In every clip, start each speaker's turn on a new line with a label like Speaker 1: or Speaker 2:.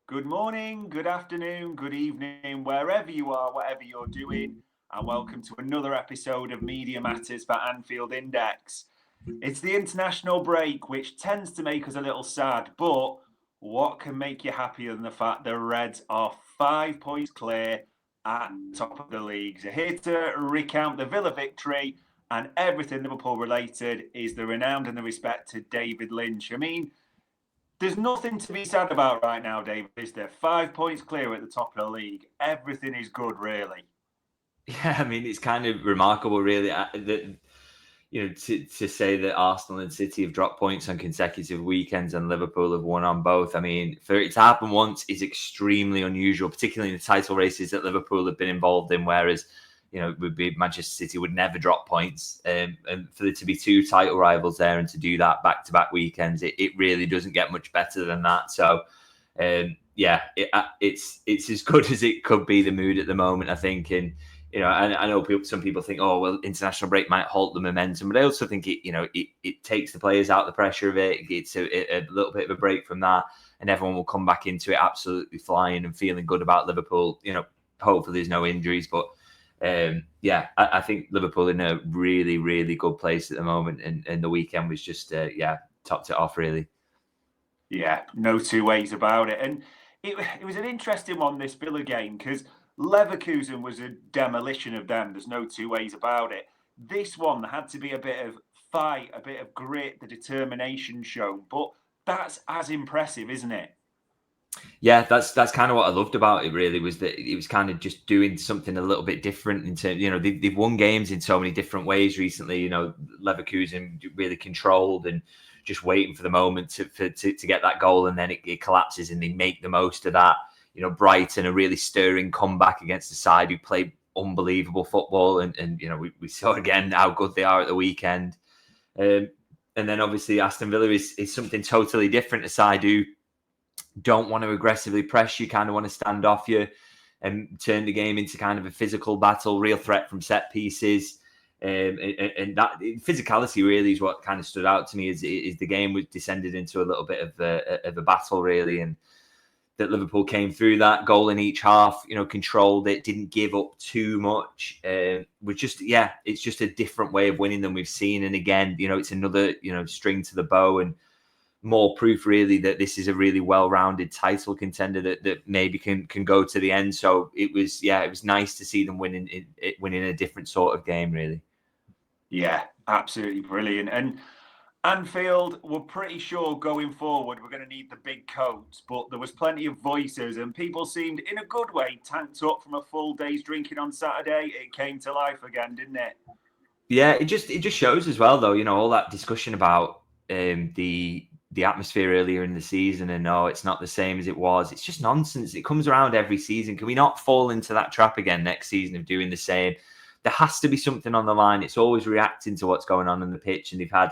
Speaker 1: Good morning, good afternoon, good evening, wherever you are, whatever you're doing, and welcome to another episode of Media Matters for Anfield Index. It's the international break, which tends to make us a little sad, but what can make you happier than the fact the Reds are 5 points clear at top of the league? So here to recount the Villa victory and everything Liverpool related is the renowned and the respected David Lynch. There's nothing to be sad about right now, David, is there? 5 points clear at the top of the league. Everything is good, really.
Speaker 2: Yeah, I mean, it's kind of remarkable, really, that to say that Arsenal and City have dropped points on consecutive weekends and Liverpool have won on both. I mean, for it to happen once is extremely unusual, particularly in the title races that Liverpool have been involved in. Whereas, would be Manchester City would never drop points, and for there to be two title rivals there and to do that back-to-back weekends, it really doesn't get much better than that. So. It's as good as it could be, the mood at the moment, I think. And I know some people think, oh well, international break might halt the momentum, but I also think it takes the players out the pressure of it. It's a little bit of a break from that, and everyone will come back into it absolutely flying and feeling good about Liverpool. Hopefully there's no injuries, but I think Liverpool in a really, really good place at the moment, and the weekend was just topped it off, really.
Speaker 1: Yeah, no two ways about it. And it was an interesting one, this Villa game, because Leverkusen was a demolition of them. There's no two ways about it. This one, there had to be a bit of fight, a bit of grit, the determination shown. But that's as impressive, isn't it?
Speaker 2: Yeah, that's kind of what I loved about it. Really, was that it was kind of just doing something a little bit different in terms. They've won games in so many different ways recently. Leverkusen really controlled and just waiting for the moment to get that goal, and then it collapses, and they make the most of that. Brighton, a really stirring comeback against the side who played unbelievable football, and we saw again how good they are at the weekend. And then obviously Aston Villa is something totally different. A side who don't want to aggressively press you, kind of want to stand off you and turn the game into kind of a physical battle, real threat from set pieces. And that physicality really is what kind of stood out to me is the game was descended into a little bit of a battle, really. And that Liverpool came through that goal in each half, controlled it, didn't give up too much. It's just a different way of winning than we've seen. And again, it's another, string to the bow and more proof really that this is a really well-rounded title contender that maybe can go to the end. So it was nice to see them winning a different sort of game, really.
Speaker 1: Yeah, absolutely brilliant. And Anfield, we're pretty sure going forward we're going to need the big coats, but there was plenty of voices and people seemed in a good way tanked up from a full day's drinking on Saturday. It came to life again, didn't it?
Speaker 2: Yeah, it just shows as well, though. All that discussion about the atmosphere earlier in the season, and no, it's not the same as it was. It's just nonsense. It comes around every season. Can we not fall into that trap again next season of doing the same? There has to be something on the line. It's always reacting to what's going on the pitch, and they've had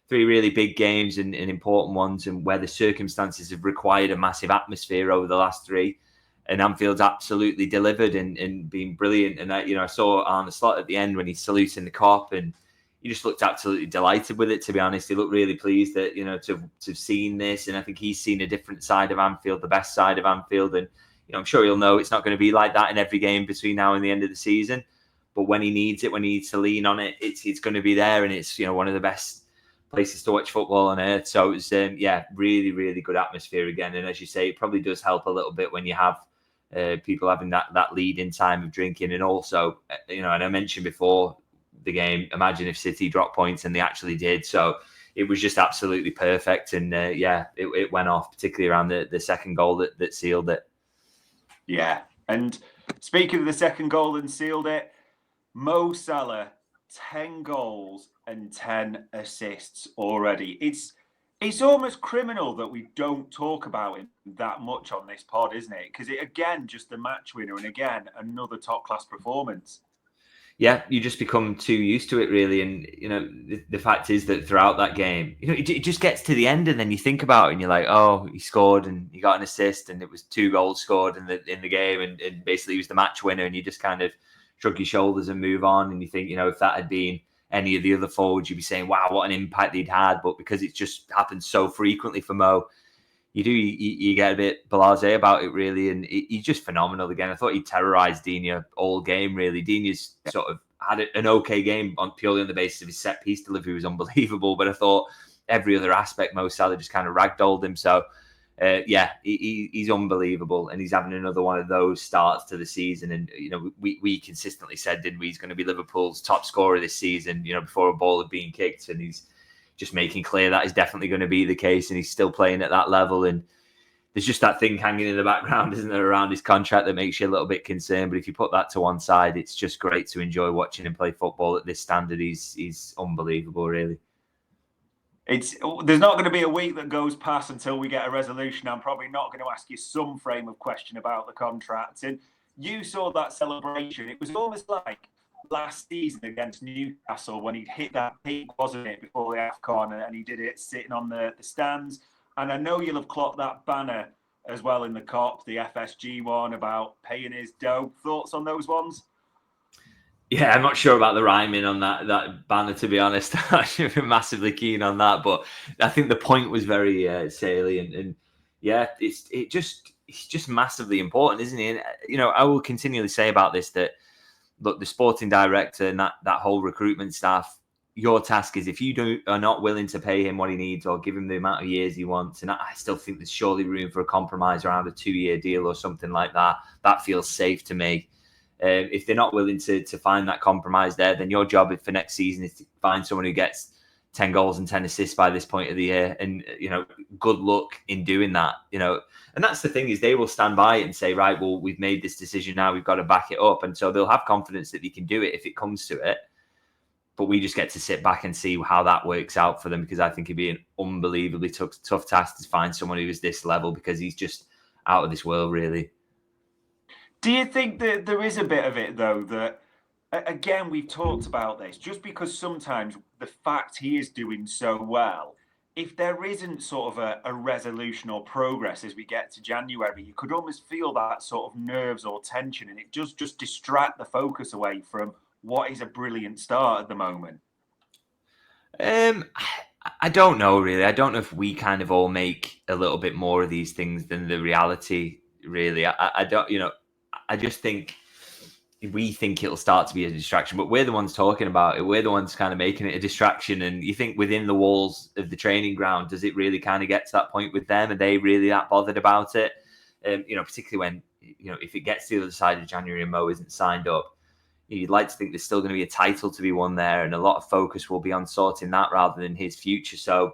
Speaker 2: 3 really big games and important ones, and where the circumstances have required a massive atmosphere over the last 3. And Anfield's absolutely delivered and been brilliant. And I saw on the slot at the end when he's saluting the cop, and he just looked absolutely delighted with it. To be honest, he looked really pleased that to have seen this, and I think he's seen a different side of Anfield, the best side of Anfield. And I'm sure he'll know it's not going to be like that in every game between now and the end of the season. But when he needs it, when he needs to lean on it, it's going to be there, and it's one of the best places to watch football on earth. So it was really, really good atmosphere again. And as you say, it probably does help a little bit when you have people having that lead in time of drinking. And also, and I mentioned before the game, imagine if City dropped points, and they actually did. So it was just absolutely perfect. And it went off, particularly around the second goal that sealed it.
Speaker 1: Yeah. And speaking of the second goal and sealed it, Mo Salah, 10 goals and 10 assists already. It's almost criminal that we don't talk about him that much on this pod, isn't it? Because again, just the match winner, and again, another top-class performance.
Speaker 2: Yeah, you just become too used to it, really. And, the fact is that throughout that game, it just gets to the end, and then you think about it, and you're like, oh, he scored, and he got an assist, and it was 2 goals scored in the game, and basically he was the match winner, and you just kind of shrug your shoulders and move on. And you think, if that had been any of the other forwards, you'd be saying, wow, what an impact he'd had. But because it's just happened so frequently for Mo, you get a bit blasé about it, really. And he's just phenomenal again. I thought he terrorised Digne all game, really. Digne's sort of had an okay game purely on the basis of his set piece delivery was unbelievable. But I thought every other aspect, Mo Salah just kind of ragdolled him. So, he's unbelievable. And he's having another one of those starts to the season. And, we consistently said, didn't we, he's going to be Liverpool's top scorer this season, before a ball had been kicked. And he's just making clear that is definitely going to be the case, and he's still playing at that level. And there's just that thing hanging in the background, isn't there, around his contract that makes you a little bit concerned. But if you put that to one side, it's just great to enjoy watching him play football at this standard. He's unbelievable, really.
Speaker 1: There's not going to be a week that goes past until we get a resolution. I'm probably not going to ask you some frame of question about the contract. And you saw that celebration. It was almost like last season against Newcastle when he'd hit that peak, wasn't it, before the AFCON, and he did it sitting on the stands. And I know you'll have clocked that banner as well in the COP, the FSG one, about paying his dough. Thoughts on those ones?
Speaker 2: Yeah, I'm not sure about the rhyming on that banner, to be honest. I should be massively keen on that, but I think the point was very salient. And yeah, it's just massively important, isn't it? And, I will continually say about this that, look, the sporting director and that whole recruitment staff, your task is, if you are not willing to pay him what he needs or give him the amount of years he wants, and I still think there's surely room for a compromise around a 2-year deal or something like that. That feels safe to me. If they're not willing to find that compromise there, then your job for next season is to find someone who gets 10 goals and 10 assists by this point of the year. And, good luck in doing that, And that's the thing, is they will stand by it and say, right, well, we've made this decision now, we've got to back it up. And so they'll have confidence that they can do it if it comes to it. But we just get to sit back and see how that works out for them, because I think it'd be an unbelievably tough task to find someone who is this level, because he's just out of this world, really.
Speaker 1: Do you think that there is a bit of it, though, that, again, we've talked about this, just because sometimes the fact he is doing so well, if there isn't sort of a resolution or progress as we get to January, you could almost feel that sort of nerves or tension, and it does just distract the focus away from what is a brilliant start at the moment.
Speaker 2: I don't know, really. I don't know if we kind of all make a little bit more of these things than the reality, really. I don't, I just think we think it'll start to be a distraction, but we're the ones talking about it. We're the ones kind of making it a distraction. And you think within the walls of the training ground, does it really kind of get to that point with them? Are they really that bothered about it? Particularly when, if it gets to the other side of January and Mo isn't signed up, you'd like to think there's still going to be a title to be won there, and a lot of focus will be on sorting that rather than his future. So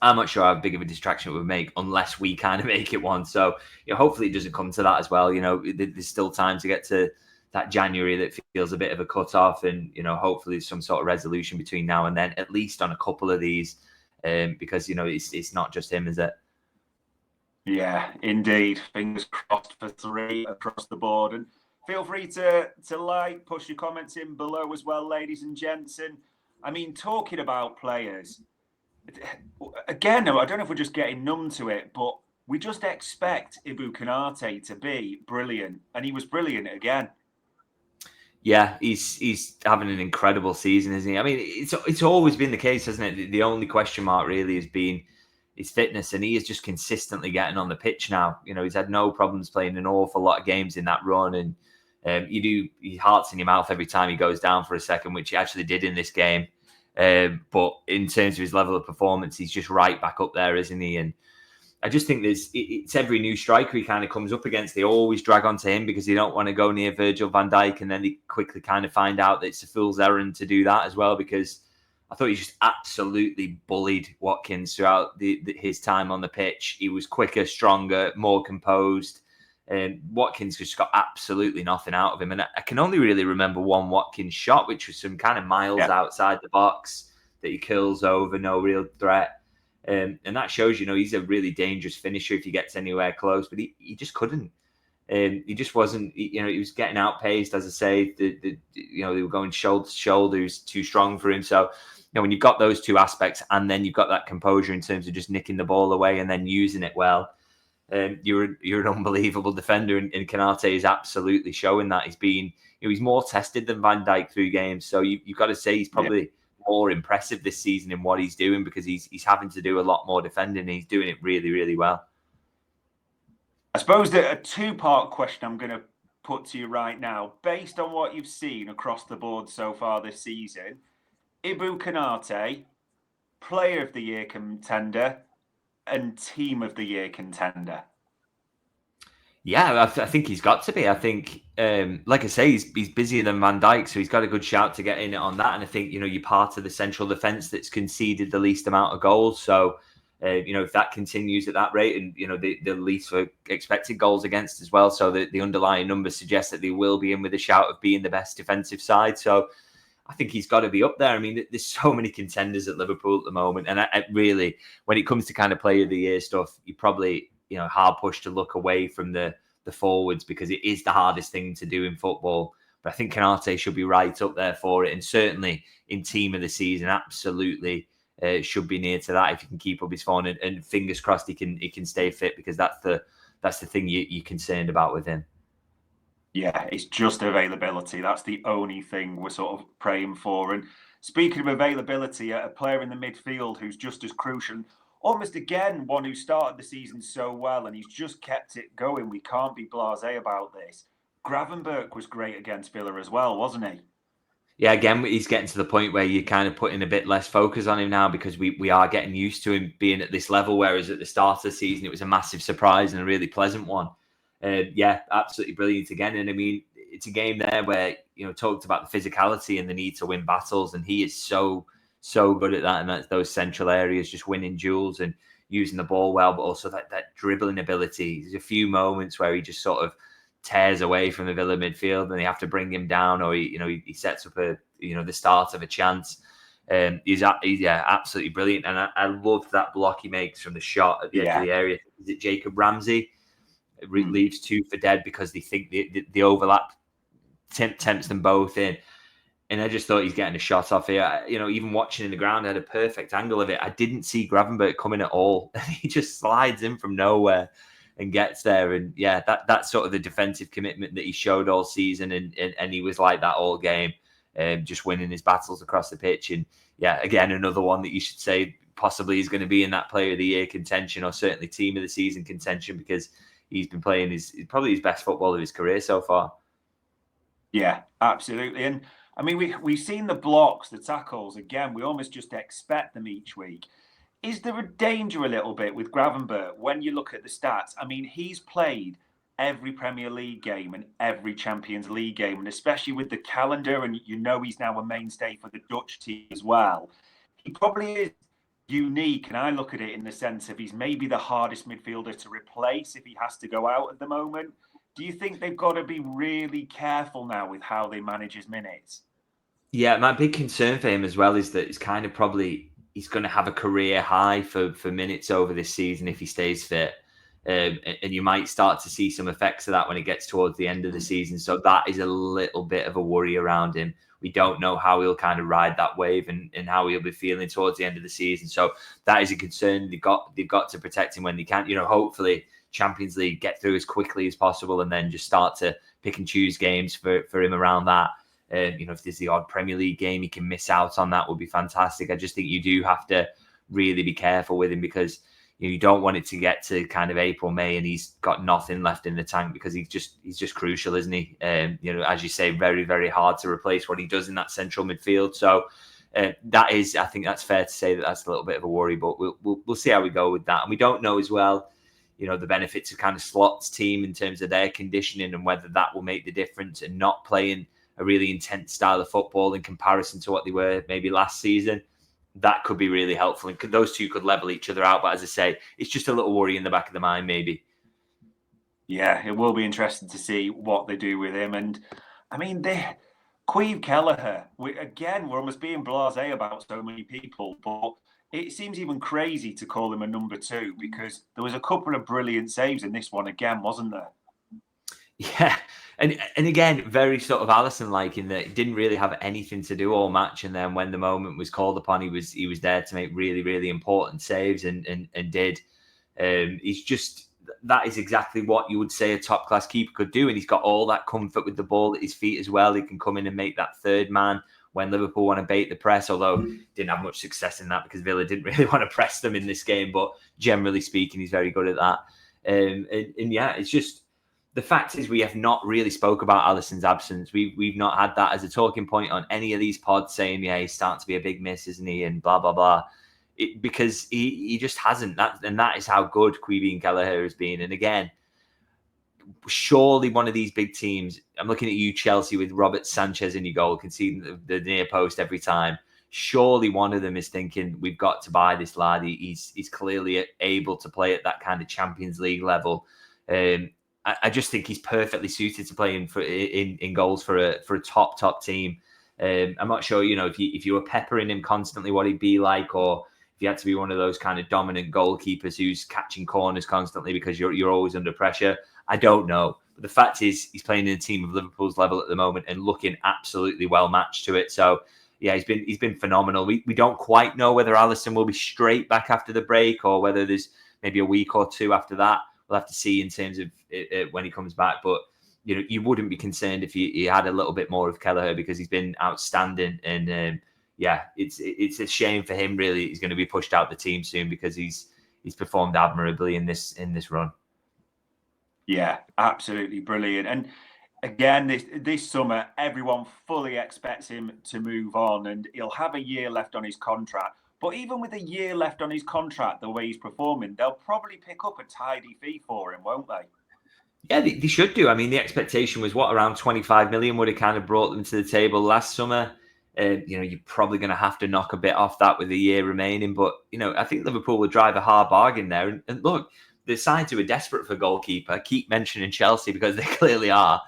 Speaker 2: I'm not sure how big of a distraction it would make unless we kind of make it one. So, hopefully it doesn't come to that as well. There's still time to get to that January that feels a bit of a cut-off, and, hopefully there's some sort of resolution between now and then, at least on a couple of these, because, it's not just him, is it?
Speaker 1: Yeah, indeed. Fingers crossed for 3 across the board. And feel free to push your comments in below as well, ladies and gents. And I mean, talking about players, again, I don't know if we're just getting numb to it, but we just expect Ibou Konate to be brilliant, and he was brilliant again.
Speaker 2: Yeah, he's having an incredible season, isn't he? I mean, it's always been the case, hasn't it? The only question mark really has been his fitness, and he is just consistently getting on the pitch now. He's had no problems playing an awful lot of games in that run, and your heart's in your mouth every time he goes down for a second, which he actually did in this game. But in terms of his level of performance, he's just right back up there, isn't he? And I just think it's every new striker he kind of comes up against, they always drag onto him because they don't want to go near Virgil van Dijk, and then they quickly kind of find out that it's a fool's errand to do that as well, because I thought he just absolutely bullied Watkins throughout his time on the pitch. He was quicker, stronger, more composed. And Watkins just got absolutely nothing out of him. And I can only really remember one Watkins shot, which was some kind of miles outside the box that he kills over, no real threat. And that shows, he's a really dangerous finisher if he gets anywhere close. But he just couldn't. He just wasn't, he was getting outpaced, as I say. They were going shoulder to shoulder. He was too strong for him. So, when you've got those two aspects, and then you've got that composure in terms of just nicking the ball away and then using it well, you're an unbelievable defender, and Konate is absolutely showing that. He's more tested than Van Dijk through games, so you've got to say he's probably more impressive this season in what he's doing, because he's having to do a lot more defending, and he's doing it really, really well.
Speaker 1: I suppose that a two-part question I'm going to put to you right now, based on what you've seen across the board so far this season, Ibu Konate, Player of the Year contender and Team of the Year contender.
Speaker 2: Yeah, I think he's got to be. I think, like I say, he's busier than Van Dijk, so he's got a good shout to get in on that. And I think, you're part of the central defence that's conceded the least amount of goals. So, if that continues at that rate, and the least for expected goals against as well, so the underlying numbers suggest that they will be in with a shout of being the best defensive side. So, I think he's got to be up there. I mean, there's so many contenders at Liverpool at the moment, and I really, when it comes to kind of Player of the Year stuff, you probably hard pushed to look away from the forwards because it is the hardest thing to do in football. But I think Konate should be right up there for it, and certainly in Team of the Season, absolutely should be near to that if he can keep up his form. And fingers crossed he can stay fit, because that's the thing you're concerned about with him.
Speaker 1: Yeah, it's just availability. That's the only thing we're sort of praying for. And speaking of availability, a player in the midfield who's just as crucial, almost again, one who started the season so well and he's just kept it going. We can't be blasé about this. Gravenberch was great against Villa as well, wasn't he?
Speaker 2: Yeah, again, he's getting to the point where you're kind of putting a bit less focus on him now, because we are getting used to him being at this level, whereas at the start of the season, it was a massive surprise and a really pleasant one. Yeah, absolutely brilliant again. And I mean, it's a game there where, talked about the physicality and the need to win battles. And he is so good at that. And that's those central areas, just winning duels and using the ball well, but also that dribbling ability. There's a few moments where he just sort of tears away from the Villa midfield and they have to bring him down, or he sets up the start of a chance. He's absolutely brilliant. And I love that block he makes from the shot at the edge of the area. Is it Jacob Ramsey? It leaves two for dead because they think the overlap tempts them both in. And I just thought he's getting a shot off here. Even watching in the ground, I had a perfect angle of it. I didn't see Gravenberch coming at all. He just slides in from nowhere and gets there. And yeah, that's sort of the defensive commitment that he showed all season. And he was like that all game, just winning his battles across the pitch. And yeah, again, another one that you should say possibly is going to be in that Player of the Year contention, or certainly Team of the Season contention, because he's been playing probably his best football of his career so far.
Speaker 1: Yeah, absolutely. And I mean, we've seen the blocks, the tackles. Again, we almost just expect them each week. Is there a danger a little bit with Gravenberch when you look at the stats? I mean, he's played every Premier League game and every Champions League game, and especially with the calendar, and he's now a mainstay for the Dutch team as well. He probably is unique, and I look at it in the sense of he's maybe the hardest midfielder to replace if he has to go out at the moment. Do you think they've got to be really careful now with how they manage his minutes?
Speaker 2: Yeah, my big concern for him as well is that he's going to have a career high for minutes over this season if he stays fit. And you might start to see some effects of that when it gets towards the end of the season. So that is a little bit of a worry around him. We don't know how he'll kind of ride that wave and how he'll be feeling towards the end of the season. So that is a concern. They've got to protect him when they can. Hopefully Champions League, get through as quickly as possible, and then just start to pick and choose games for him around that. If there's the odd Premier League game he can miss out on, that would be fantastic. I just think you do have to really be careful with him, because you don't want it to get to kind of April, May, and he's got nothing left in the tank, because he's just crucial, isn't he? As you say, very, very hard to replace what he does in that central midfield. So I think that's fair to say that's a little bit of a worry, but we'll see how we go with that. And we don't know as well, the benefits of kind of Slot's team in terms of their conditioning and whether that will make the difference, and not playing a really intense style of football in comparison to what they were maybe last season. That could be really helpful, and those two could level each other out. But as I say, it's just a little worry in the back of the mind, maybe.
Speaker 1: Yeah, it will be interesting to see what they do with him. And I mean, Queeve Kelleher, we're almost being blasé about so many people, but it seems even crazy to call him a number 2, because there was a couple of brilliant saves in this one again, wasn't there?
Speaker 2: Yeah. And again, very sort of Alisson-like, in that he didn't really have anything to do all match, and then when the moment was called upon, he was there to make really, really important saves and did. He's just, that is exactly what you would say a top class keeper could do, and he's got all that comfort with the ball at his feet as well. He can come in and make that third man when Liverpool want to bait the press, although didn't have much success in that because Villa didn't really want to press them in this game. But generally speaking, he's very good at that. And yeah, it's just the fact is we have not really spoke about Alisson's absence. We've not had that as a talking point on any of these pods saying, yeah, he's starting to be a big miss, isn't he? And blah, blah, blah. Because he just hasn't. That is how good Queevy Kelleher has been. And again, surely one of these big teams, I'm looking at you, Chelsea, with Robert Sanchez in your goal, conceding the near post every time. Surely one of them is thinking, we've got to buy this lad. He's clearly able to play at that kind of Champions League level. I just think he's perfectly suited to playing in goals for a top team. I'm not sure, if you were peppering him constantly, what he'd be like, or if you had to be one of those kind of dominant goalkeepers who's catching corners constantly because you're always under pressure. I don't know. But the fact is, he's playing in a team of Liverpool's level at the moment and looking absolutely well matched to it. So, yeah, he's been phenomenal. We don't quite know whether Alisson will be straight back after the break or whether there's maybe a week or two after that. We'll have to see in terms of when he comes back. But, you wouldn't be concerned if he had a little bit more of Kelleher because he's been outstanding. And, yeah, it's a shame for him, really. He's going to be pushed out the team soon because he's performed admirably in this run.
Speaker 1: Yeah, absolutely brilliant. And again, this summer, everyone fully expects him to move on, and he'll have a year left on his contract. But even with a year left on his contract, the way he's performing, they'll probably pick up a tidy fee for him, won't they?
Speaker 2: Yeah, they should do. I mean, the expectation was around 25 million would have kind of brought them to the table last summer. You're probably going to have to knock a bit off that with a year remaining. But, I think Liverpool would drive a hard bargain there. And look, the sides who are desperate for a goalkeeper, keep mentioning Chelsea because they clearly are.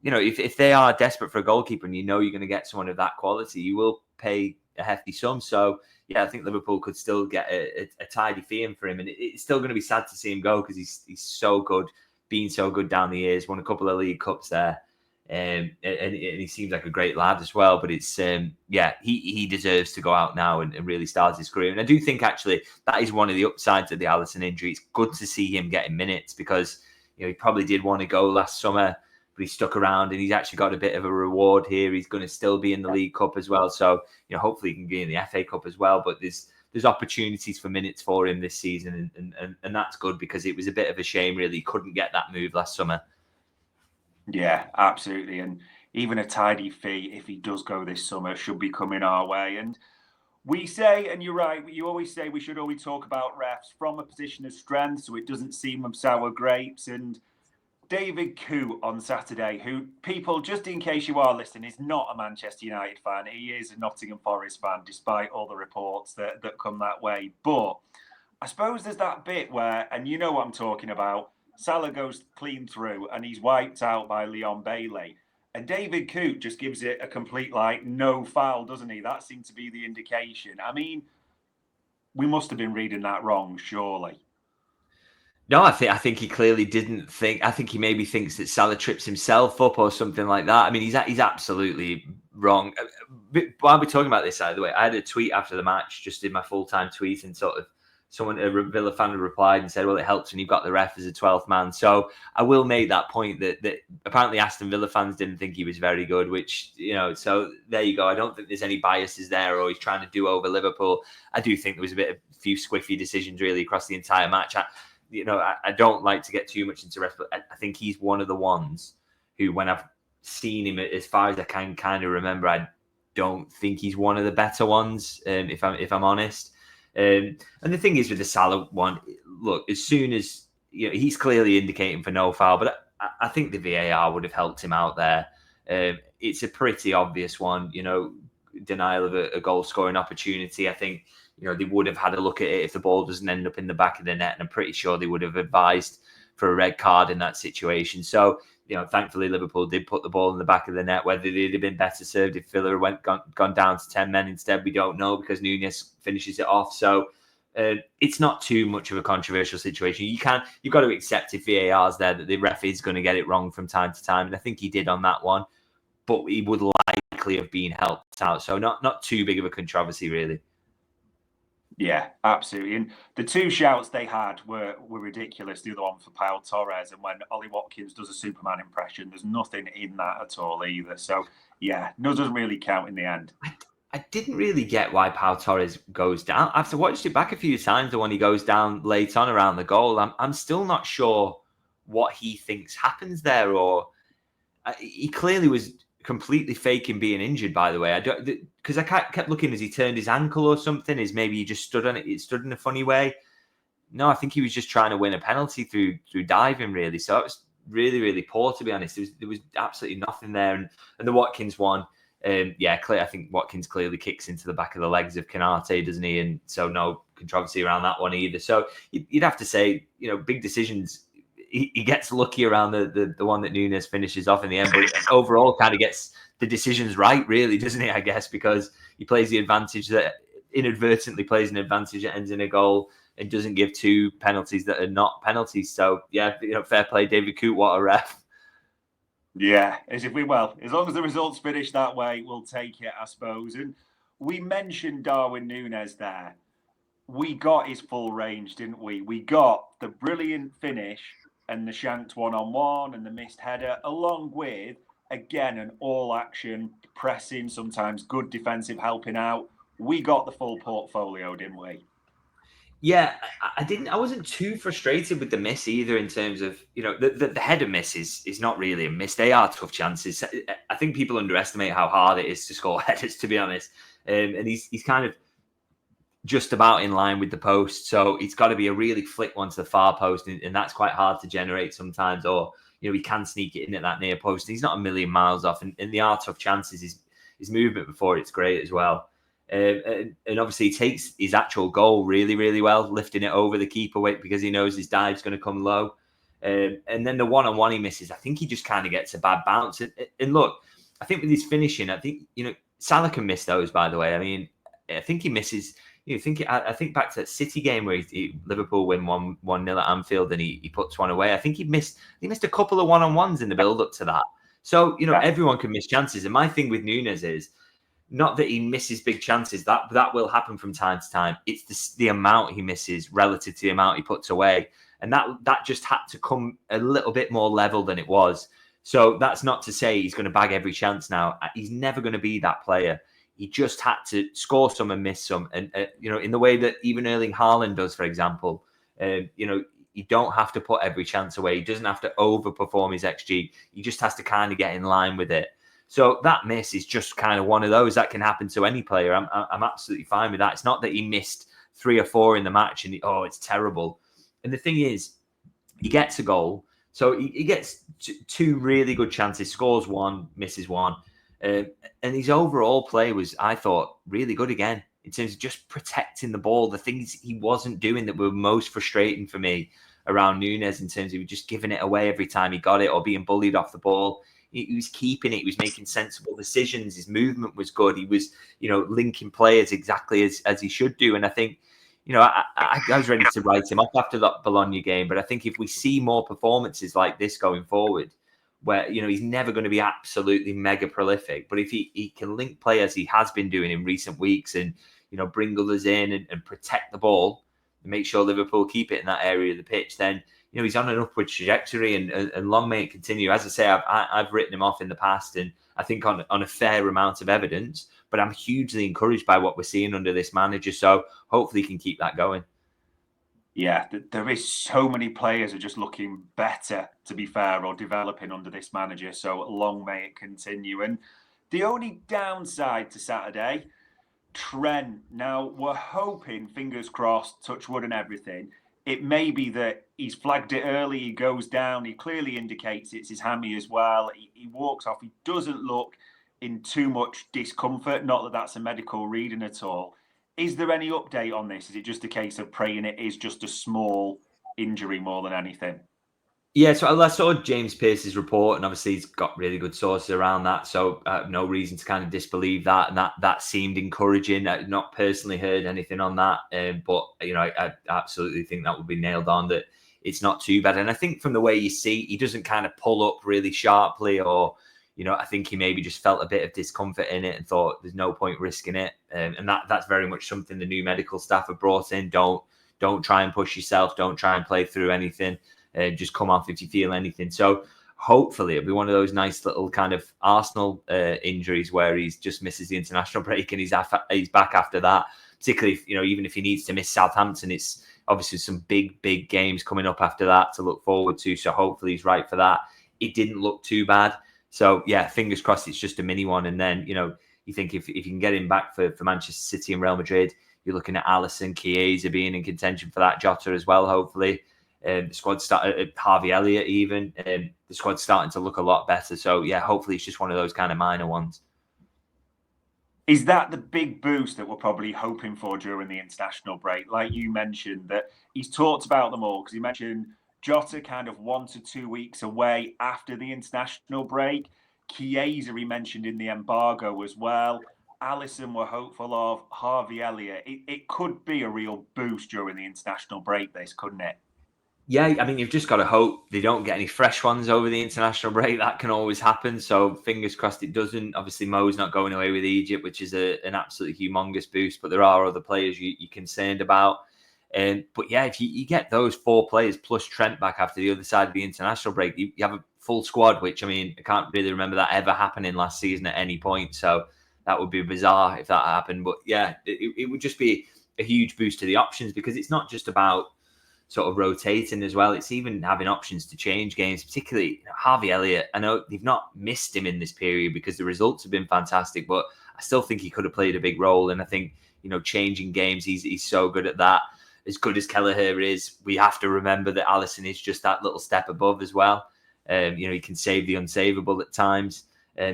Speaker 2: If they are desperate for a goalkeeper and you're going to get someone of that quality, you will pay a hefty sum. So, yeah, I think Liverpool could still get a tidy fee in for him. And it's still going to be sad to see him go because he's so good, been so good down the years, won a couple of League Cups there. And he seems like a great lad as well. But it's, he deserves to go out now and really start his career. And I do think, actually, that is one of the upsides of the Alisson injury. It's good to see him getting minutes because, he probably did want to go last summer, but he stuck around and he's actually got a bit of a reward here. He's going to still be in the League Cup as well. So, hopefully he can be in the FA Cup as well. But there's opportunities for minutes for him this season. And that's good because it was a bit of a shame, really. He couldn't get that move last summer.
Speaker 1: Yeah, absolutely. And even a tidy fee, if he does go this summer, should be coming our way. And we say, and you're right, you always say we should always talk about refs from a position of strength so it doesn't seem of sour grapes. And David Coote on Saturday, who people, just in case you are listening, is not a Manchester United fan. He is a Nottingham Forest fan, despite all the reports that come that way. But I suppose there's that bit where, and you know what I'm talking about, Salah goes clean through and he's wiped out by Leon Bailey. And David Coote just gives it a complete, no foul, doesn't he? That seemed to be the indication. I mean, we must have been reading that wrong, surely.
Speaker 2: No, I think he clearly didn't think. I think he maybe thinks that Salah trips himself up or something like that. I mean, he's absolutely wrong. While we're talking about this, by the way, I had a tweet after the match, just did my full-time tweet, and sort of someone, a Villa fan, replied and said, well, it helps when you've got the ref as a 12th man. So I will make that point that apparently Aston Villa fans didn't think he was very good, which, so there you go. I don't think there's any biases there or he's trying to do over Liverpool. I do think there was a few squiffy decisions really across the entire match. I don't like to get too much into refs, but I think he's one of the ones who, when I've seen him as far as I can kind of remember, I don't think he's one of the better ones, if I'm honest. And the thing is with the Salah one, look, as soon as he's clearly indicating for no foul, but I think the VAR would have helped him out there. It's a pretty obvious one, denial of a goal scoring opportunity. I think they would have had a look at it if the ball doesn't end up in the back of the net, and I'm pretty sure they would have advised for a red card in that situation. So thankfully Liverpool did put the ball in the back of the net. Whether they'd have been better served if Villa gone down to 10 men instead, we don't know because Nunez finishes it off. So it's not too much of a controversial situation. You've got to accept if VAR's there that the ref is going to get it wrong from time to time, and I think he did on that one. But he would likely have been helped out. So not too big of a controversy really.
Speaker 1: Yeah, absolutely. And the two shouts they had were ridiculous. The other one for Pau Torres, and when Ollie Watkins does a Superman impression, there's nothing in that at all either. So, yeah, no, doesn't really count in the end.
Speaker 2: I didn't really get why Pau Torres goes down. After watched it back a few times, the one he goes down late on around the goal, I'm still not sure what he thinks happens there. Or he clearly was completely faking being injured. By the way, I don't, because I kept looking as he turned his ankle or something. Is maybe he just stood on it? It stood in a funny way. No, I think he was just trying to win a penalty through diving, really. So it was really, really poor, to be honest. There was absolutely nothing there. And the Watkins one, I think Watkins clearly kicks into the back of the legs of Canate, doesn't he? And so no controversy around that one either. So you'd have to say, big decisions. He gets lucky around the one that Núñez finishes off in the end, but overall kind of gets the decisions right, really, doesn't he? I guess because he plays the advantage that inadvertently plays an advantage that ends in a goal and doesn't give two penalties that are not penalties. So yeah, fair play, David Coote. What a ref.
Speaker 1: Yeah, as long as the results finish that way, we'll take it, I suppose. And we mentioned Darwin Núñez there. We got his full range, didn't we? We got the brilliant finish and the shanked one-on-one and the missed header, along with, again, an all-action pressing, sometimes good defensive helping out. We got the full portfolio, didn't we?
Speaker 2: Yeah, I wasn't too frustrated with the miss either, in terms of, the header miss is not really a miss. They are tough chances. I think people underestimate how hard it is to score headers, to be honest. And he's kind of just about in line with the post. So it's got to be a really flick one to the far post. And that's quite hard to generate sometimes. Or, he can sneak it in at that near post. He's not a million miles off. And they are tough chances. His movement before it's great as well. And obviously he takes his actual goal really, really well, lifting it over the keeper weight because he knows his dive's going to come low. And then the one-on-one he misses, I think he just kind of gets a bad bounce. And look, I think with his finishing, I think, Salah can miss those, by the way. I mean, I think he misses... I think back to that City game where Liverpool win 1-0 at Anfield and he puts one away. I think he missed a couple of one-on-ones in the build-up to that. So, everyone can miss chances. And my thing with Núñez is not that he misses big chances. That will happen from time to time. It's the amount he misses relative to the amount he puts away. And that just had to come a little bit more level than it was. So that's not to say he's going to bag every chance now. He's never going to be that player. He just had to score some and miss some. And, in the way that even Erling Haaland does, for example, you don't have to put every chance away. He doesn't have to overperform his XG. He just has to kind of get in line with it. So that miss is just kind of one of those that can happen to any player. I'm absolutely fine with that. It's not that he missed 3 or 4 in the match and it's terrible. And the thing is, he gets a goal. So he gets 2 really good chances, scores 1, misses 1. And his overall play was, I thought, really good again in terms of just protecting the ball. The things he wasn't doing that were most frustrating for me around Núñez, in terms of just giving it away every time he got it or being bullied off the ball. He was keeping it. He was making sensible decisions. His movement was good. He was, linking players exactly as he should do. And I think, I was ready to write him off after that Bologna game. But I think if we see more performances like this going forward, where, he's never going to be absolutely mega prolific, but if he can link play as he has been doing in recent weeks and, bring others in and protect the ball and make sure Liverpool keep it in that area of the pitch, then, he's on an upward trajectory and long may it continue. As I say, I've written him off in the past, and I think on a fair amount of evidence, but I'm hugely encouraged by what we're seeing under this manager. So hopefully he can keep that going.
Speaker 1: Yeah, there is so many players are just looking better, to be fair, or developing under this manager. So long may it continue. And the only downside to Saturday, Trent. Now, we're hoping, fingers crossed, touch wood and everything, it may be that he's flagged it early, he goes down, he clearly indicates it's his hammy as well. He walks off, he doesn't look in too much discomfort, not that that's a medical reading at all. Is there any update on this? Is it just a case of praying it is just a small injury more than anything?
Speaker 2: Yeah, so I saw James Pearce's report, and obviously he's got really good sources around that. So no reason to kind of disbelieve that. And that seemed encouraging. I've not personally heard anything on that. But, I absolutely think that would be nailed on, that it's not too bad. And I think from the way you see, he doesn't kind of pull up really sharply, or, I think he maybe just felt a bit of discomfort in it and thought there's no point risking it. And that's very much something the new medical staff have brought in. Don't try and push yourself. Don't try and play through anything. Just come off if you feel anything. So hopefully it'll be one of those nice little kind of Arsenal injuries where he just misses the international break and he's back after that. Particularly, if, even if he needs to miss Southampton, it's obviously some big games coming up after that to look forward to. So hopefully he's right for that. It didn't look too bad. So yeah, fingers crossed it's just a mini one. And then, you think if you can get him back for Manchester City and Real Madrid, you're looking at Alisson, Chiesa being in contention for that, Jota as well, hopefully. The squad started, Harvey Elliott even. The squad's starting to look a lot better. So yeah, hopefully it's just one of those kind of minor ones.
Speaker 1: Is that the big boost that we're probably hoping for during the international break? Like you mentioned, that he's talked about them all, because he mentioned Jota kind of 1 to 2 weeks away after the international break. Chiesa he mentioned in the embargo as well. Alisson we're hopeful of. Harvey Elliott. It could be a real boost during the international break, this, couldn't it?
Speaker 2: Yeah, I mean, you've just got to hope they don't get any fresh ones over the international break. That can always happen. So fingers crossed it doesn't. Obviously, Mo's not going away with Egypt, which is an absolutely humongous boost. But there are other players you're concerned about. But yeah, if you get those 4 players plus Trent back after the other side of the international break, you have a full squad, which, I mean, I can't really remember that ever happening last season at any point. So that would be bizarre if that happened. But yeah, it would just be a huge boost to the options, because it's not just about sort of rotating as well. It's even having options to change games, particularly Harvey Elliott. I know they've not missed him in this period because the results have been fantastic, but I still think he could have played a big role. And I think, changing games, he's so good at that. As good as Kelleher is, we have to remember that Alisson is just that little step above as well. He can save the unsavable at times.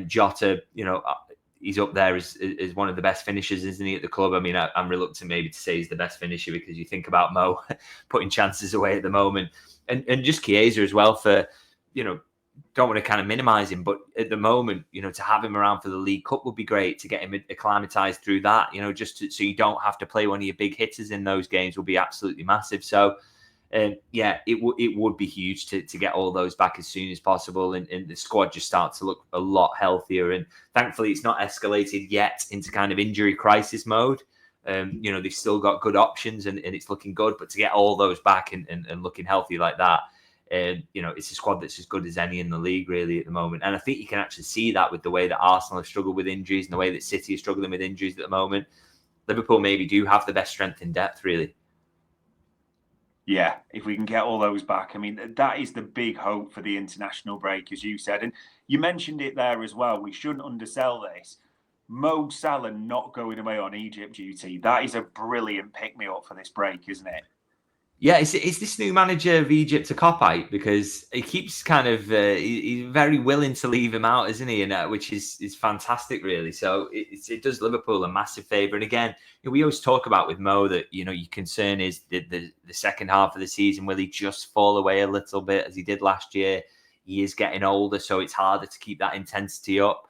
Speaker 2: Jota, he's up there as one of the best finishers, isn't he, at the club? I mean, I'm reluctant maybe to say he's the best finisher, because you think about Mo putting chances away at the moment. And just Chiesa as well for, don't want to kind of minimise him, but at the moment, to have him around for the League Cup would be great, to get him acclimatised through that, so you don't have to play one of your big hitters in those games will be absolutely massive. So, it would be huge to get all those back as soon as possible, and the squad just starts to look a lot healthier. And thankfully, it's not escalated yet into kind of injury crisis mode. They've still got good options, and it's looking good. But to get all those back and looking healthy like that, it's a squad that's as good as any in the league really at the moment. And I think you can actually see that with the way that Arsenal have struggled with injuries and the way that City is struggling with injuries at the moment. Liverpool maybe do have the best strength in depth, really.
Speaker 1: Yeah, if we can get all those back. I mean, that is the big hope for the international break, as you said. And you mentioned it there as well. We shouldn't undersell this. Mo Salah not going away on Egypt duty. That is a brilliant pick-me-up for this break, isn't it?
Speaker 2: Yeah, is this new manager of Egypt a cop-out? Because he keeps kind of he's very willing to leave him out, isn't he? And which is fantastic, really. So it does Liverpool a massive favour. And again, we always talk about with Mo that your concern is the second half of the season, will he just fall away a little bit as he did last year? He is getting older, so it's harder to keep that intensity up.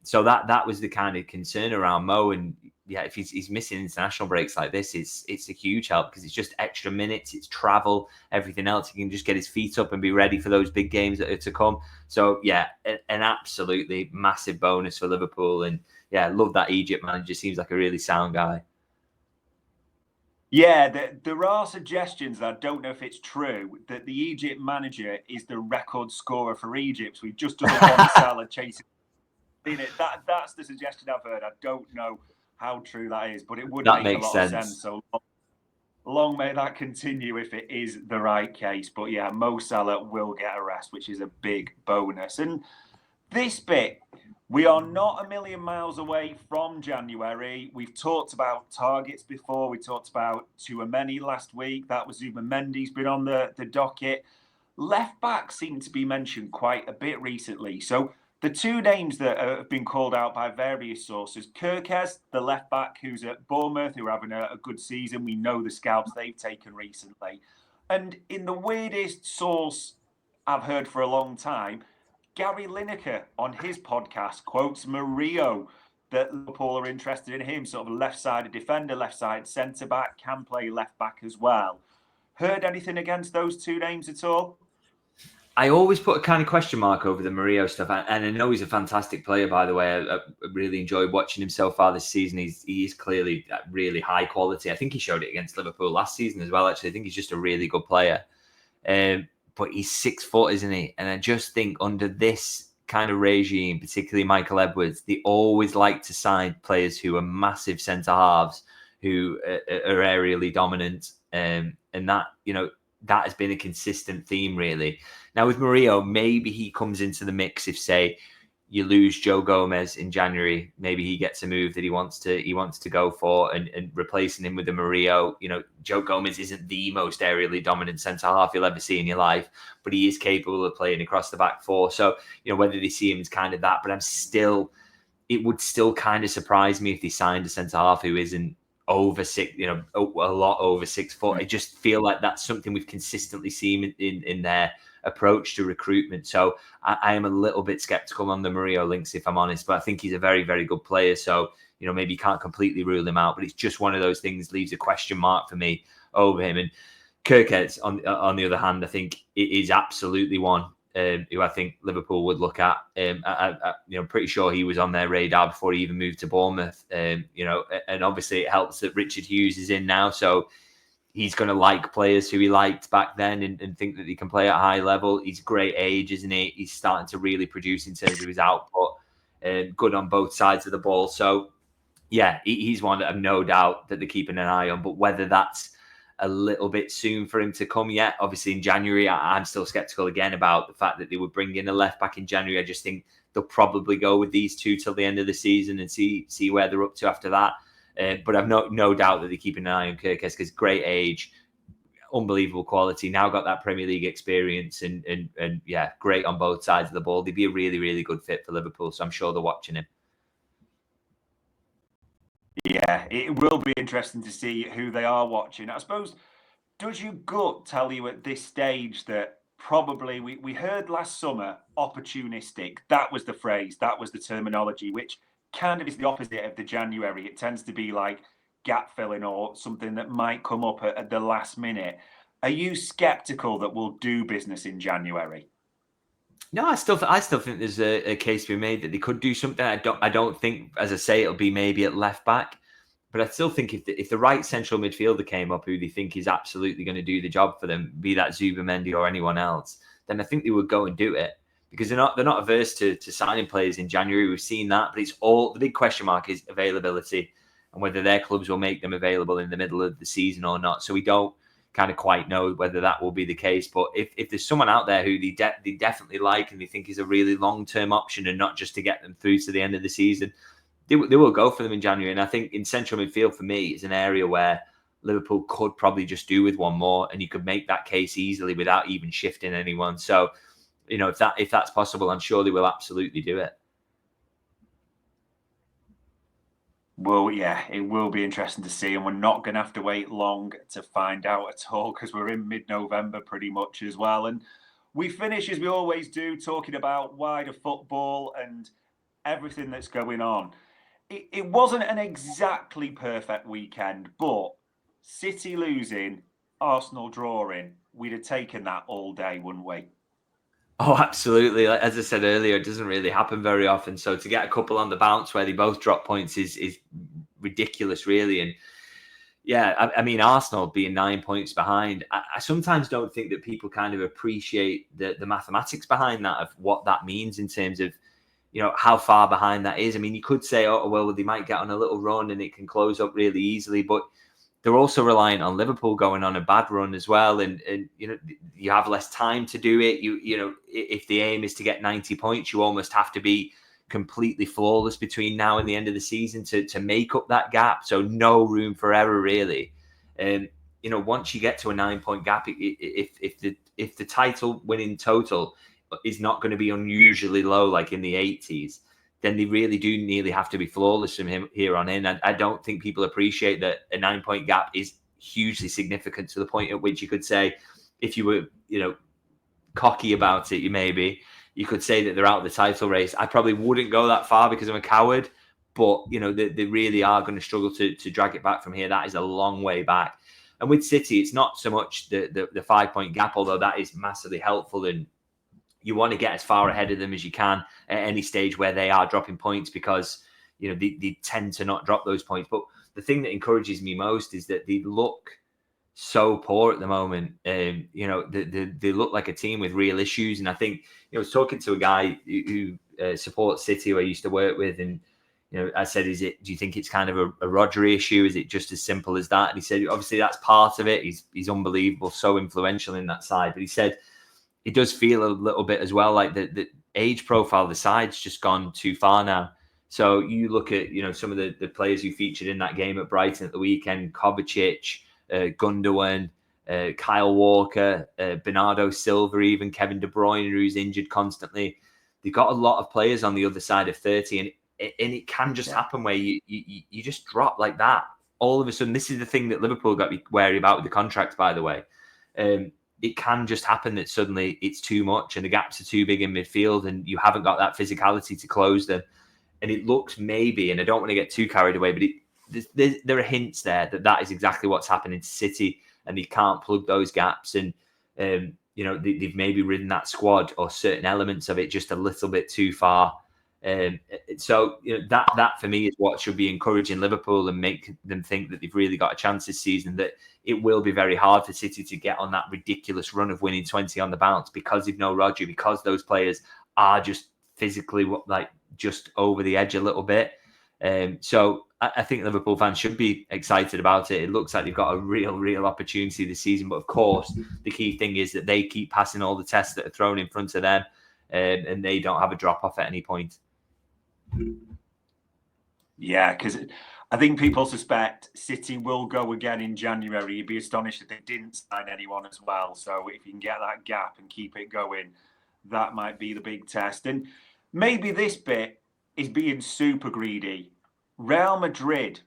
Speaker 2: So that was the kind of concern around Mo. And yeah, if he's missing international breaks like this, it's a huge help, because it's just extra minutes, it's travel, everything else. He can just get his feet up and be ready for those big games that are to come. So yeah, an absolutely massive bonus for Liverpool. And yeah, love that Egypt manager. Seems like a really sound guy.
Speaker 1: Yeah, there are suggestions, I don't know if it's true, that the Egypt manager is the record scorer for Egypt. So he just doesn't want Salah chasing it. That's the suggestion I've heard. I don't know how true that is, but it would make a lot of sense. So long may that continue if it is the right case. But yeah, Mo Salah will get a rest, which is a big bonus. And this bit, we are not a million miles away from January. We've talked about targets before. We talked about Tchouaméni last week. That was Zubimendi's been on the docket. Left back seemed to be mentioned quite a bit recently. So the two names that have been called out by various sources, Kirkes, the left back who's at Bournemouth, who are having a good season. We know the scouts they've taken recently. And in the weirdest source I've heard for a long time, Gary Lineker on his podcast quotes Murillo, that Liverpool are interested in him, sort of a left-sided defender, left-sided centre-back, can play left-back as well. Heard anything against those two names at all?
Speaker 2: I always put a kind of question mark over the Murillo stuff, and I know he's a fantastic player, by the way. I really enjoyed watching him so far this season. He is clearly really high quality. I think he showed it against Liverpool last season as well, actually. I think he's just a really good player. but he's 6 foot, isn't he? And I just think under this kind of regime, particularly Michael Edwards, they always like to sign players who are massive centre halves, who are aerially dominant, and that that has been a consistent theme really. Now with Murillo, maybe he comes into the mix if, say, you lose Joe Gomez in January, maybe he gets a move that he wants to go for, and replacing him with a Murillo. Joe Gomez isn't the most aerially dominant centre half you'll ever see in your life, but he is capable of playing across the back four. So whether they see him as kind of that, but it would still kind of surprise me if they signed a centre half who isn't over six, a lot over 6 foot. I just feel like that's something we've consistently seen in their approach to recruitment. So I am a little bit skeptical on the Murillo links, if I'm honest, but I think he's a very, very good player. So, maybe you can't completely rule him out, but it's just one of those things leaves a question mark for me over him. And Kirkez, on the other hand, I think it is absolutely one who I think Liverpool would look at. I'm pretty sure he was on their radar before he even moved to Bournemouth. And obviously it helps that Richard Hughes is in now. So he's going to like players who he liked back then and think that he can play at a high level. He's great age, isn't he? He's starting to really produce in terms of his output, good on both sides of the ball. So, yeah, he's one that I've no doubt that they're keeping an eye on. But whether that's a little bit soon for him to come yet, obviously in January, I'm still sceptical again about the fact that they would bring in a left back in January. I just think they'll probably go with these two till the end of the season and see where they're up to after that. But I've no doubt that they're keeping an eye on Kirkez because great age, unbelievable quality. Now got that Premier League experience and yeah, great on both sides of the ball. They'd be a really, really good fit for Liverpool. So I'm sure they're watching him.
Speaker 1: Yeah, it will be interesting to see who they are watching. I suppose, does your gut tell you at this stage that probably we heard last summer opportunistic? That was the phrase, that was the terminology, which kind of is the opposite of the January. It tends to be like gap filling or something that might come up at the last minute. Are you skeptical that we'll do business in January?
Speaker 2: No, I still think there's a case to be made that they could do something. I don't think, as I say, it'll be maybe at left back, but I still think if the right central midfielder came up who they think is absolutely going to do the job for them, be that Zubimendi or anyone else, then I think they would go and do it. Because they're not averse to signing players in January. We've seen that, but it's all the big question mark is availability and whether their clubs will make them available in the middle of the season or not. So we don't kind of quite know whether that will be the case. But if there's someone out there who they definitely like and they think is a really long-term option and not just to get them through to the end of the season, they will go for them in January. And I think in central midfield for me is an area where Liverpool could probably just do with one more, and you could make that case easily without even shifting anyone. So, if that's possible, I'm sure they will absolutely do it.
Speaker 1: Well, yeah, it will be interesting to see, and we're not going to have to wait long to find out at all because we're in mid-November pretty much as well. And we finish, as we always do, talking about wider football and everything that's going on. It wasn't an exactly perfect weekend, but City losing, Arsenal drawing, we'd have taken that all day, wouldn't we?
Speaker 2: Oh, absolutely. As I said earlier, it doesn't really happen very often. So to get a couple on the bounce where they both drop points is ridiculous, really. And yeah, I mean, Arsenal being 9 points behind, I sometimes don't think that people kind of appreciate the mathematics behind that, of what that means in terms of, how far behind that is. I mean, you could say, oh, well, they might get on a little run and it can close up really easily, but they're also reliant on Liverpool going on a bad run as well. And you have less time to do it. If the aim is to get 90 points, you almost have to be completely flawless between now and the end of the season to make up that gap. So no room for error, really. And, once you get to a 9-point gap, if the title winning total is not going to be unusually low, like in the 80s, then they really do nearly have to be flawless from here on in. I don't think people appreciate that a 9-point gap is hugely significant, to the point at which you could say, if you were, cocky about it, you could say that they're out of the title race. I probably wouldn't go that far because I'm a coward, but, they really are going to struggle to drag it back from here. That is a long way back. And with City, it's not so much the 5-point gap, although that is massively helpful, and you want to get as far ahead of them as you can at any stage where they are dropping points, because, they tend to not drop those points. But the thing that encourages me most is that they look so poor at the moment. You know, they look like a team with real issues. And I think, you know, I was talking to a guy who supports City, who I used to work with, and you know, I said, do you think it's kind of a Rodri issue? Is it just as simple as that? And he said, obviously that's part of it. He's unbelievable, so influential in that side. But he said it does feel a little bit as well like the age profile of the side's just gone too far now. So you look at, you know, some of the players who featured in that game at Brighton at the weekend: Kovacic, Gundogan, Kyle Walker, Bernardo Silva, even Kevin De Bruyne, who's injured constantly. They've got a lot of players on the other side of 30, and it can just happen where you just drop like that. All of a sudden, this is the thing that Liverpool got to be wary about with the contract, by the way. It can just happen that suddenly it's too much and the gaps are too big in midfield and you haven't got that physicality to close them. And it looks maybe, and I don't want to get too carried away, but there are hints there that is exactly what's happening to City, and they can't plug those gaps. And you know, they've maybe ridden that squad or certain elements of it just a little bit too far. So you know, that for me is what should be encouraging Liverpool and make them think that they've really got a chance this season. That it will be very hard for City to get on that ridiculous run of winning 20 on the bounce because they've no Rodri, because those players are just physically like just over the edge a little bit. So I think Liverpool fans should be excited about it. It looks like they've got a real opportunity this season. But of course, the key thing is that they keep passing all the tests that are thrown in front of them, and they don't have a drop off at any point.
Speaker 1: Yeah, because I think people suspect City will go again in January. You'd be astonished if they didn't sign anyone as well. So if you can get that gap and keep it going, that might be the big test. And maybe this bit is being super greedy. Real Madrid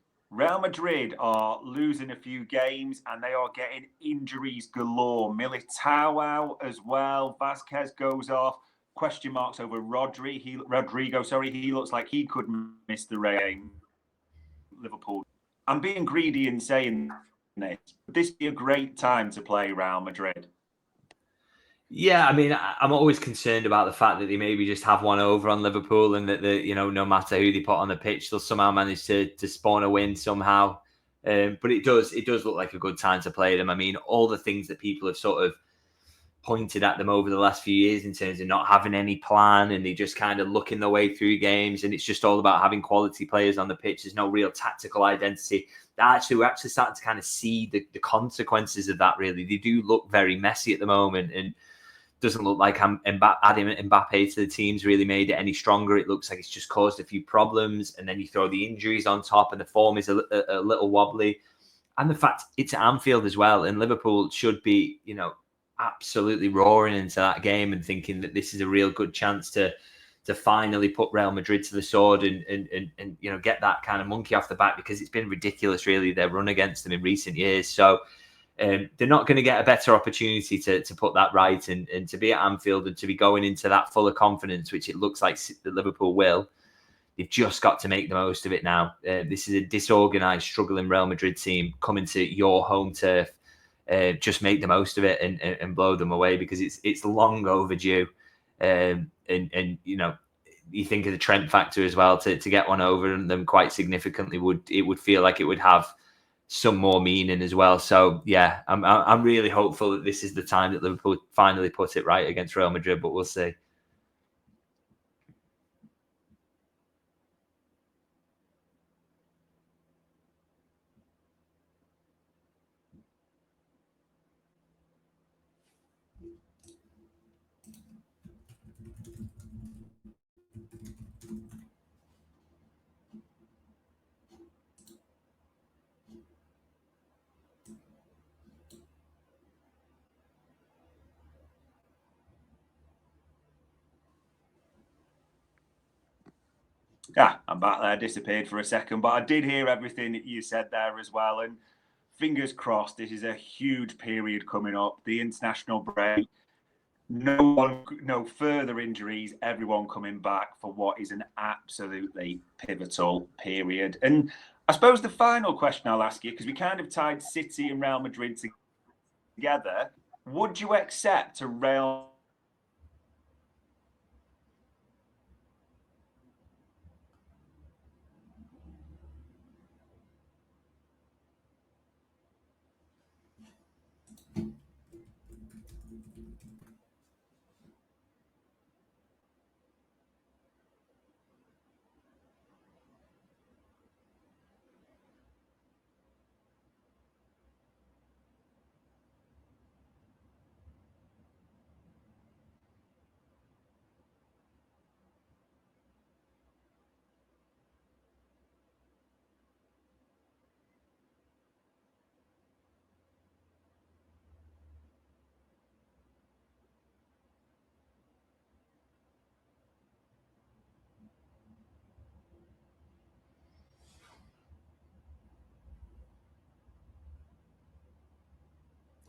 Speaker 1: are losing a few games and they are getting injuries galore. Militao out as well. Vasquez goes off. Question marks over Rodrigo. He looks like he could miss the game. Liverpool. I'm being greedy in saying this. Would this be a great time to play Real Madrid?
Speaker 2: Yeah, I mean, I'm always concerned about the fact that they maybe just have one over on Liverpool, and that you know, no matter who they put on the pitch, they'll somehow manage to spawn a win somehow. But it does look like a good time to play them. I mean, all the things that people have sort of pointed at them over the last few years in terms of not having any plan, and they just kind of looking their way through games, and it's just all about having quality players on the pitch. There's no real tactical identity. We're actually starting to kind of see the consequences of that, really. They do look very messy at the moment, and doesn't look like adding Mbappe to the team's really made it any stronger. It looks like it's just caused a few problems, and then you throw the injuries on top, and the form is a little wobbly. And the fact it's at Anfield as well, and Liverpool should be, you know, absolutely roaring into that game and thinking that this is a real good chance to finally put Real Madrid to the sword and you know, get that kind of monkey off the back, because it's been ridiculous, really, their run against them in recent years. So they're not going to get a better opportunity to put that right, and to be at Anfield and to be going into that full of confidence, which it looks like Liverpool will. They've just got to make the most of it now. This is a disorganised, struggling Real Madrid team coming to your home turf. Just make the most of it and blow them away, because it's long overdue. And you know, you think of the Trent factor as well, to get one over them quite significantly would feel like it would have some more meaning as well. So yeah, I'm really hopeful that this is the time that Liverpool finally put it right against Real Madrid, but we'll see.
Speaker 1: Yeah, I'm back there, disappeared for a second, but I did hear everything that you said there as well. And fingers crossed, this is a huge period coming up. The international break, no further injuries, everyone coming back for what is an absolutely pivotal period. And I suppose the final question I'll ask you, because we kind of tied City and Real Madrid together, would you accept a Real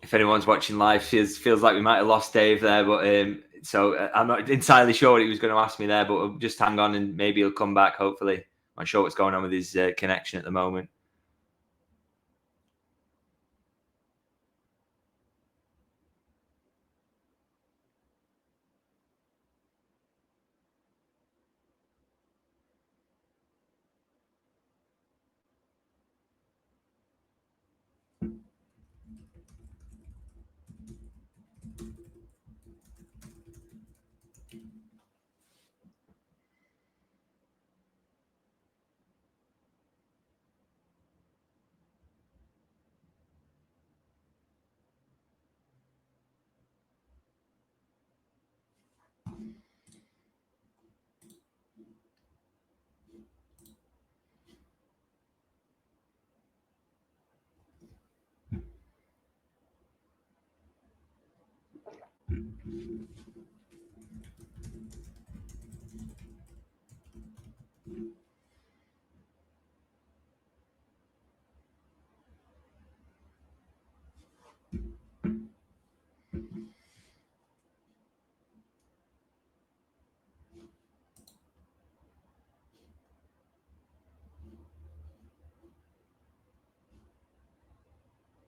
Speaker 2: if anyone's watching live, feels like we might have lost Dave there, but so I'm not entirely sure what he was going to ask me there, but we'll just hang on and maybe he'll come back. Hopefully, I'm not sure what's going on with his connection at the moment.